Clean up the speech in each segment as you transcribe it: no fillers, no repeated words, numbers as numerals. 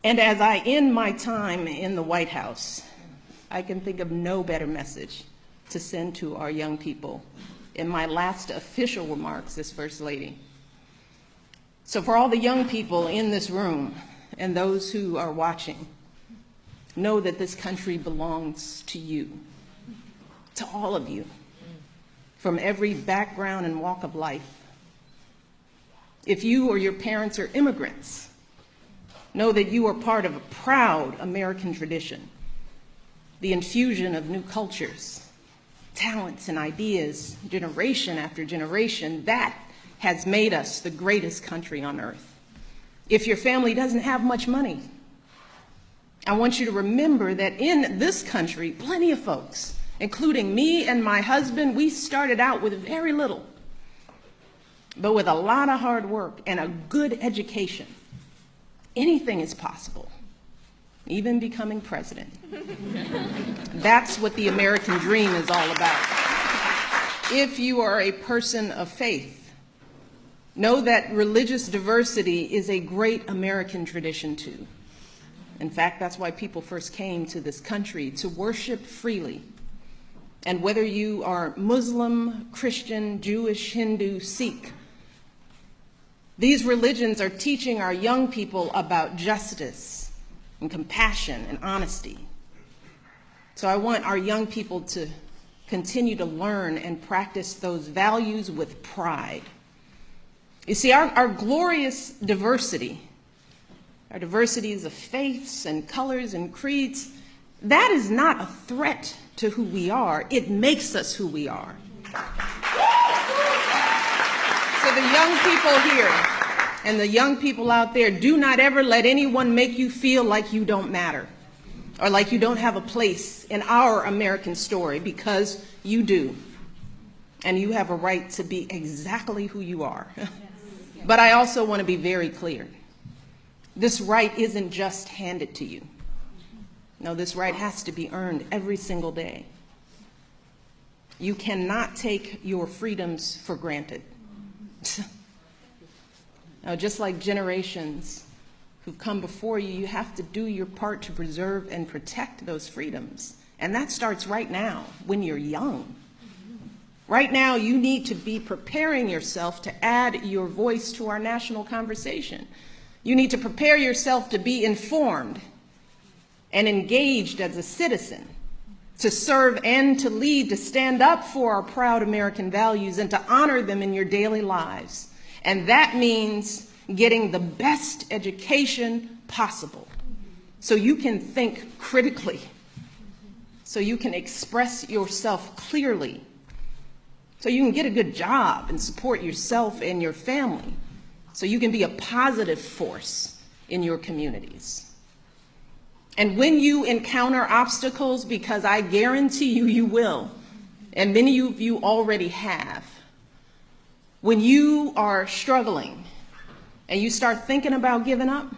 And as I end my time in the White House, I can think of no better message to send to our young people in my last official remarks as First Lady. So for all the young people in this room and those who are watching, know that this country belongs to you, to all of you, from every background and walk of life. If you or your parents are immigrants, know that you are part of a proud American tradition, the infusion of new cultures, talents and ideas, generation after generation, that has made us the greatest country on earth. If your family doesn't have much money, I want you to remember that in this country, plenty of folks, including me and my husband, we started out with very little, but with a lot of hard work and a good education, anything is possible, even becoming president. That's what the American dream is all about. If you are a person of faith, know that religious diversity is a great American tradition too. In fact, that's why people first came to this country, to worship freely. And whether you are Muslim, Christian, Jewish, Hindu, Sikh, these religions are teaching our young people about justice and compassion and honesty. So I want our young people to continue to learn and practice those values with pride. You see, our glorious diversity, our diversities of faiths and colors and creeds, that is not a threat to who we are. It makes us who we are. So the young people here and the young people out there, do not ever let anyone make you feel like you don't matter or like you don't have a place in our American story, because you do. And you have a right to be exactly who you are. But I also want to be very clear. This right isn't just handed to you. No, this right has to be earned every single day. You cannot take your freedoms for granted. Now, just like generations who've come before you, you have to do your part to preserve and protect those freedoms. And that starts right now, when you're young. Right now, you need to be preparing yourself to add your voice to our national conversation. You need to prepare yourself to be informed and engaged as a citizen, to serve and to lead, to stand up for our proud American values and to honor them in your daily lives. And that means getting the best education possible so you can think critically, so you can express yourself clearly, so you can get a good job and support yourself and your family, so you can be a positive force in your communities. And when you encounter obstacles, because I guarantee you, you will, and many of you already have, when you are struggling and you start thinking about giving up,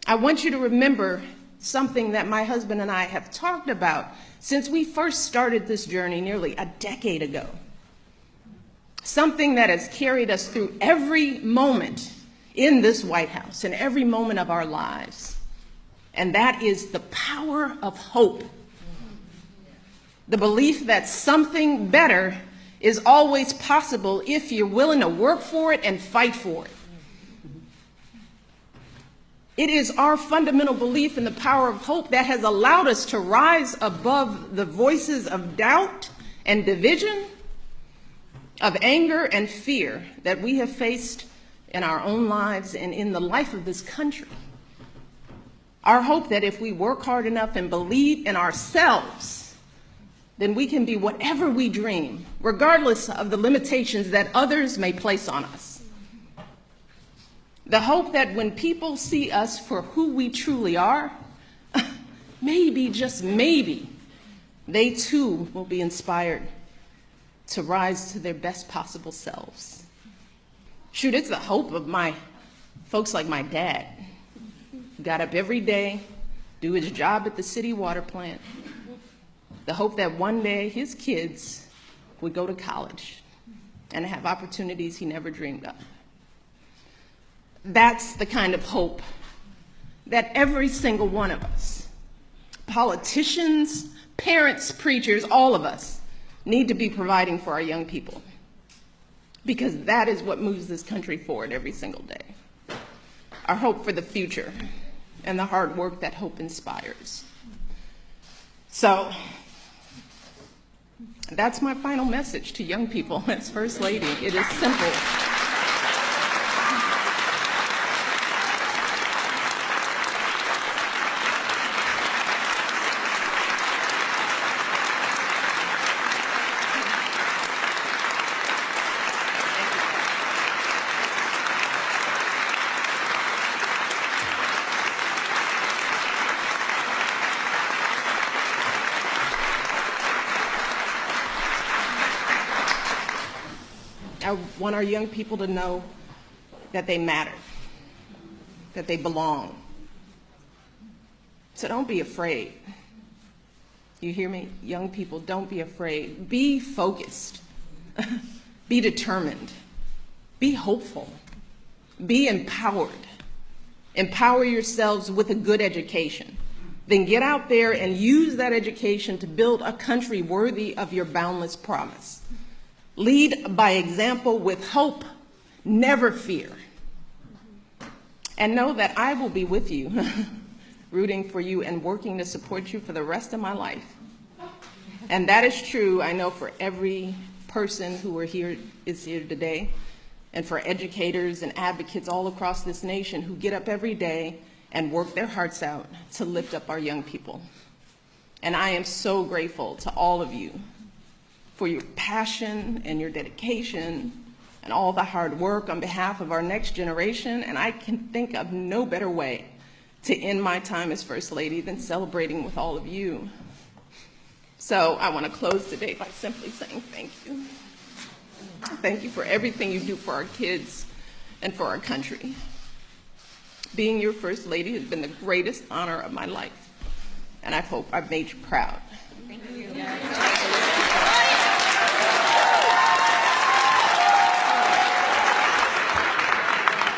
I want you to remember something that my husband and I have talked about since we first started this journey nearly a decade ago. Something that has carried us through every moment in this White House and every moment of our lives. And that is the power of hope. The belief that something better is always possible if you're willing to work for it and fight for it. It is our fundamental belief in the power of hope that has allowed us to rise above the voices of doubt and division, of anger and fear that we have faced in our own lives and in the life of this country. Our hope that if we work hard enough and believe in ourselves, then we can be whatever we dream, regardless of the limitations that others may place on us. The hope that when people see us for who we truly are, maybe, just maybe, they too will be inspired to rise to their best possible selves. Shoot, it's the hope of my folks like my dad. Got up every day, do his job at the city water plant. The hope that one day his kids would go to college and have opportunities he never dreamed of. That's the kind of hope that every single one of us, politicians, parents, preachers, all of us, need to be providing for our young people, because that is what moves this country forward every single day. Our hope for the future and the hard work that hope inspires. So that's my final message to young people as First Lady. It is simple. I want our young people to know that they matter, that they belong. So don't be afraid. You hear me? Young people, don't be afraid. Be focused. Be determined. Be hopeful. Be empowered. Empower yourselves with a good education. Then get out there and use that education to build a country worthy of your boundless promise. Lead by example with hope, never fear. And know that I will be with you, rooting for you and working to support you for the rest of my life. And that is true, I know, for every person who is here today, and for educators and advocates all across this nation who get up every day and work their hearts out to lift up our young people. And I am so grateful to all of you for your passion and your dedication and all the hard work on behalf of our next generation. And I can think of no better way to end my time as First Lady than celebrating with all of you. So I want to close today by simply saying thank you. Thank you for everything you do for our kids and for our country. Being your First Lady has been the greatest honor of my life, and I hope I've made you proud. Thank you.